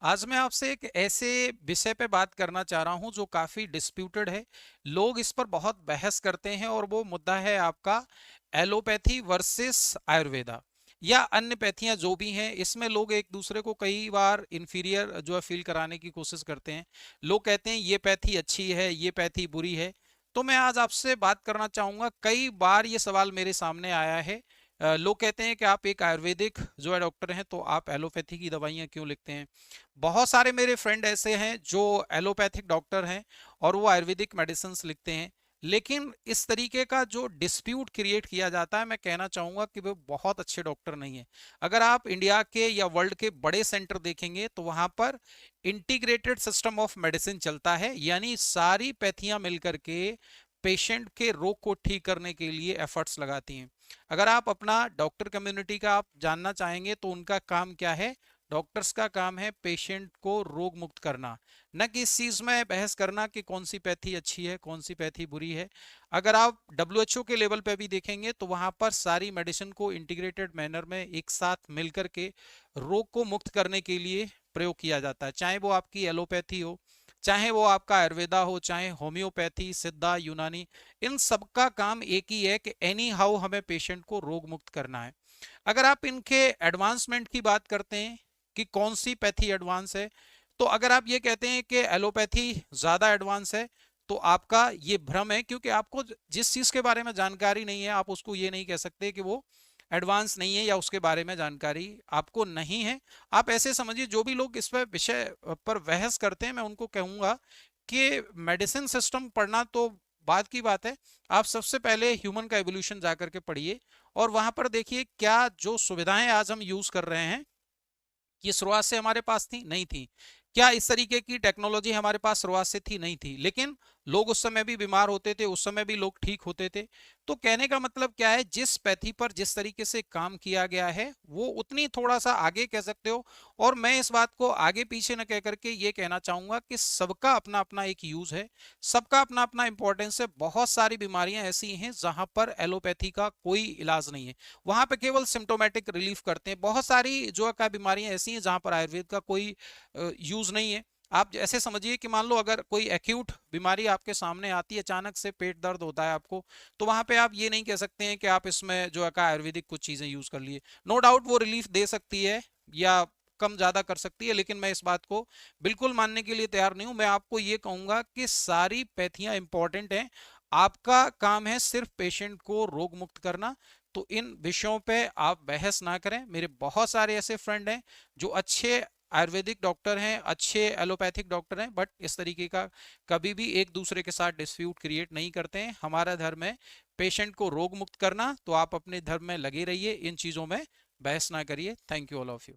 आज मैं आपसे एक ऐसे विषय पे बात करना चाह रहा हूं जो काफी डिस्प्यूटेड है। लोग इस पर बहुत बहस करते हैं और वो मुद्दा है आपका एलोपैथी वर्सेस आयुर्वेदा या अन्य पैथियां जो भी हैं। इसमें लोग एक दूसरे को कई बार इंफीरियर जो है फील कराने की कोशिश करते हैं। लोग कहते हैं ये पैथी अच्छी है, ये पैथी बुरी है। तो मैं आज आपसे बात करना चाहूंगा, कई बार ये सवाल मेरे सामने आया है। लोग कहते हैं कि आप एक आयुर्वेदिक जो है डॉक्टर हैं तो आप एलोपैथी की दवाइयां क्यों लिखते हैं। बहुत सारे मेरे फ्रेंड ऐसे हैं जो एलोपैथिक डॉक्टर हैं और वो आयुर्वेदिक मेडिसिन लिखते हैं। लेकिन इस तरीके का जो डिस्प्यूट क्रिएट किया जाता है, मैं कहना चाहूंगा कि वो बहुत अच्छे डॉक्टर नहीं है। अगर आप इंडिया के या वर्ल्ड के बड़े सेंटर देखेंगे तो वहां पर इंटीग्रेटेड सिस्टम ऑफ मेडिसिन चलता है, यानी सारी पैथियां मिलकर के पेशेंट के रोग को ठीक करने के लिए एफर्ट्स लगाती हैं। अगर आप अपना डॉक्टर कम्युनिटी का आप जानना चाहेंगे तो उनका काम क्या है। डॉक्टर्स का काम है पेशेंट को रोग मुक्त करना, न कि इस चीज में बहस करना कि कौन सी पैथी अच्छी है कौन सी पैथी बुरी है। अगर आप डब्ल्यूएचओ के लेवल पे भी देखेंगे तो वहां पर सारी मेडिसिन को इंटीग्रेटेड मैनर में एक साथ मिलकर के रोग को मुक्त करने के लिए प्रयोग किया जाता है, चाहे वो आपकी एलोपैथी हो, चाहे वो आपका आयुर्वेदा हो, चाहे होम्योपैथी, सिद्धा, यूनानी। इन सबका काम एक ही है कि एनी हाउ हमें पेशेंट को रोग मुक्त करना है। अगर आप इनके एडवांसमेंट की बात करते हैं कि कौन सी पैथी एडवांस है, तो अगर आप ये कहते हैं कि एलोपैथी ज्यादा एडवांस है तो आपका ये भ्रम है, क्योंकि आपको जिस चीज के बारे में जानकारी नहीं है आप उसको ये नहीं कह सकते कि वो एडवांस नहीं है या उसके बारे में जानकारी आपको नहीं है। आप ऐसे समझिए, जो भी लोग इस पर विषय पर बहस करते हैं मैं उनको कहूंगा कि मेडिसिन सिस्टम पढ़ना तो बात की बात है। आप सबसे पहले ह्यूमन का एवोल्यूशन जाकर के पढ़िए और वहां पर देखिए क्या जो सुविधाएं आज हम यूज कर रहे हैं ये शुरुआत से हमारे पास थी, नहीं थी। क्या इस तरीके की टेक्नोलॉजी हमारे पास शुरुआत से थी, नहीं थी। लेकिन लोग उस समय भी बीमार होते थे, उस समय भी लोग ठीक होते थे। तो कहने का मतलब क्या है, जिस पैथी पर जिस तरीके से काम किया गया है वो उतनी थोड़ा सा आगे कह सकते हो। और मैं इस बात को आगे पीछे न कह करके ये कहना चाहूंगा कि सबका अपना अपना एक यूज है, सबका अपना अपना इंपॉर्टेंस है। बहुत सारी बीमारियां ऐसी हैं जहां पर एलोपैथी का कोई इलाज नहीं है, वहां पे केवल सिम्टोमेटिक रिलीफ करते हैं। बहुत सारी जो है बीमारियां ऐसी हैं जहां पर आयुर्वेद का कोई यूज नहीं है। आप ऐसे समझिए कि मान लो अगर कोई एक्यूट बीमारी आपके सामने आती है, अचानक से पेट दर्द होता है आपको, तो वहां पे आप ये नहीं कह सकते हैं कि आप इसमें जो है आयुर्वेदिक कुछ चीजें यूज कर लिए। नो डाउट वो रिलीफ दे सकती है या कम ज्यादा कर सकती है, लेकिन मैं इस बात को बिल्कुल मानने के लिए तैयार नहीं हूं। मैं आपको ये कहूंगा कि सारी पैथियां इंपॉर्टेंट हैं, आपका काम है सिर्फ पेशेंट को रोग मुक्त करना। तो इन विषयों पे आप बहस ना करें। मेरे बहुत सारे ऐसे फ्रेंड हैं जो अच्छे आयुर्वेदिक डॉक्टर हैं, अच्छे एलोपैथिक डॉक्टर हैं, बट इस तरीके का कभी भी एक दूसरे के साथ डिस्प्यूट क्रिएट नहीं करते हैं। हमारा धर्म है पेशेंट को रोग मुक्त करना, तो आप अपने धर्म में लगे रहिए, इन चीजों में बहस ना करिए। Thank you all of you.